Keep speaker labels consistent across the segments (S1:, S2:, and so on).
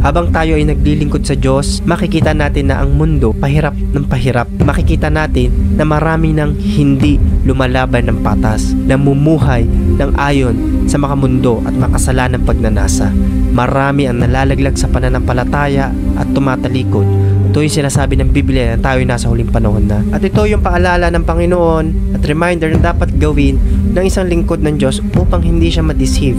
S1: Habang tayo ay naglilingkod sa Diyos, makikita natin na ang mundo pahirap ng pahirap. Makikita natin na marami nang hindi lumalaban ng patas, namumuhay ng ayon sa makamundo at makasalanang pagnanasa. Marami ang nalalaglag sa pananampalataya at tumatalikod. Ito yung sinasabi ng Biblia na tayo nasa huling panahon na. At ito yung paalala ng Panginoon at reminder na dapat gawin ng isang lingkod ng Diyos upang hindi siya ma-deceive.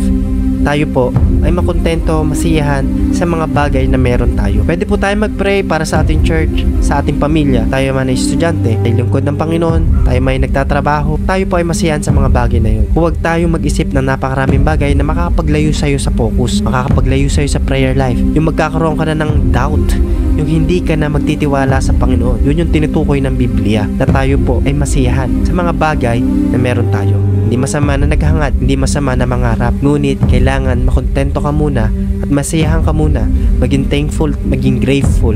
S1: Tayo po ay makontento, masiyahan sa mga bagay na meron tayo. Pwede po tayo mag-pray para sa ating church, sa ating pamilya. Tayo man ay estudyante, ay lingkod ng Panginoon, tayo may nagtatrabaho, tayo po ay masiyahan sa mga bagay na yun. Huwag tayo mag-isip ng napakaraming bagay na makakapaglayo sa'yo sa focus, makakapaglayo sa'yo sa prayer life. Yung magkakaroon ka na ng doubt, yung hindi ka na magtitiwala sa Panginoon. Yun yung tinutukoy ng Biblia, na tayo po ay masiyahan sa mga bagay na meron tayo. Hindi masama na naghangad, hindi masama na mangarap. Ngunit kailangan makontento ka muna at masiyahan ka muna. Maging thankful, maging grateful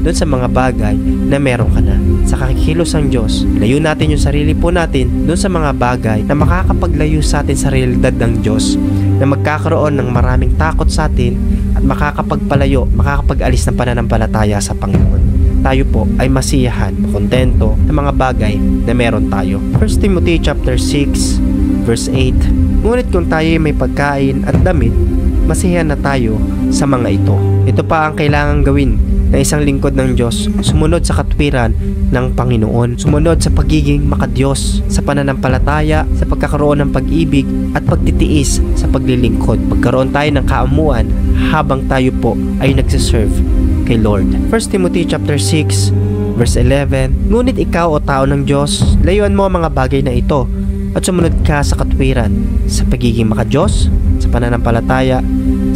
S1: doon sa mga bagay na meron ka na. Sa kakikilos ng Diyos, layo natin yung sarili po natin doon sa mga bagay na makakapaglayo sa atin sa realidad ng Diyos, na magkakaroon ng maraming takot sa atin at makakapagpalayo, makakapag-alis ng pananampalataya sa Panginoon. Tayo po ay masiyahan, kontento sa mga bagay na meron tayo. 1 Timothy chapter 6 verse 8. Ngunit kung tayo may pagkain at damit, masiyahan na tayo sa mga ito. Ito pa ang kailangan gawin ng isang lingkod ng Diyos: sumunod sa katwiran ng Panginoon, sumunod sa pagiging makadiyos, sa pananampalataya, sa pagkakaroon ng pag-ibig at pagtitiis sa paglilingkod. Pagkaroon tayo ng kaamuan habang tayo po ay nagsiserve kay Lord. 1 Timothy chapter 6 verse 11. Ngunit ikaw, o tao ng Diyos, layuan mo ang mga bagay na ito at sumunod ka sa katwiran, sa pagiging makadiyos, sa pananampalataya,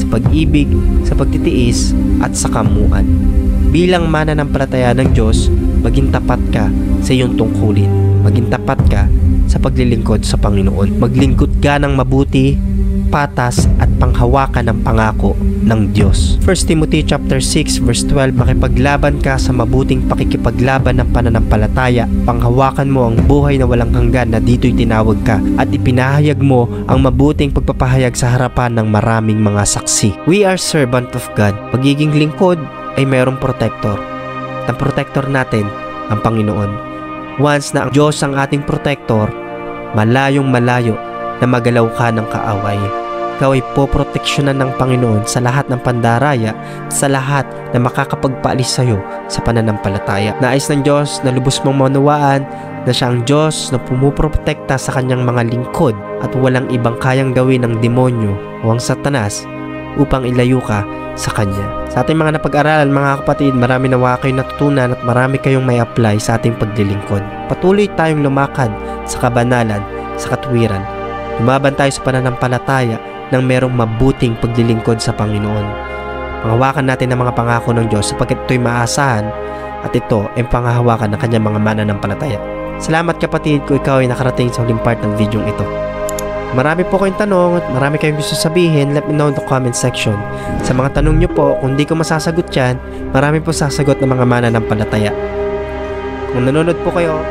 S1: sa pag-ibig, sa pagtitiis at sa kamuan. Bilang mananampalataya ng Diyos, maging tapat ka sa iyong tungkulin. Maging tapat ka sa paglilingkod sa Panginoon. Maglingkod ka ng mabuti, patas at panghawakan ng pangako ng Diyos. 1 Timothy chapter 6 verse 12. Makipaglaban ka sa mabuting pakikipaglaban ng pananampalataya. Panghawakan mo ang buhay na walang hanggan na dito'y tinawag ka, at ipinahayag mo ang mabuting pagpapahayag sa harapan ng maraming mga saksi. We are servant of God. Pagiging lingkod ay mayroong protector. Ang protector natin ang Panginoon. Once na ang Diyos ang ating protector, malayong malayo na magalaw ka ng kaaway. Ikaw ay poproteksyonan ng Panginoon sa lahat ng pandaraya, sa lahat na makakapagpaalis sa iyo sa pananampalataya. Nais ng Diyos na lubos mong maunawaan na siya ang Diyos na pumuprotekta sa kanyang mga lingkod, at walang ibang kayang gawin ng demonyo o ang Satanas upang ilayo ka sa kanya. Sa ating mga napag-aralan, mga kapatid, marami nawa kayong natutunan at marami kayong may apply sa ating paglilingkod. Patuloy tayong lumakad sa kabanalan, sa katwiran. Lumaban tayo sa pananampalataya ng merong mabuting paglilingkod sa Panginoon. Panghawakan natin ang mga pangako ng Diyos sapagkat ito'y maasahan at ito ay panghahawakan ng kanyang mga mananampalataya. Salamat kapatid kung ikaw ay nakarating sa huling part ng video ito. Marami po kayong tanong at marami kayong gusto sabihin, let me know in the comment section. Sa mga tanong nyo po, kung di ko masasagot yan, marami po sasagot ng mga mananampalataya. Kung nanonood po kayo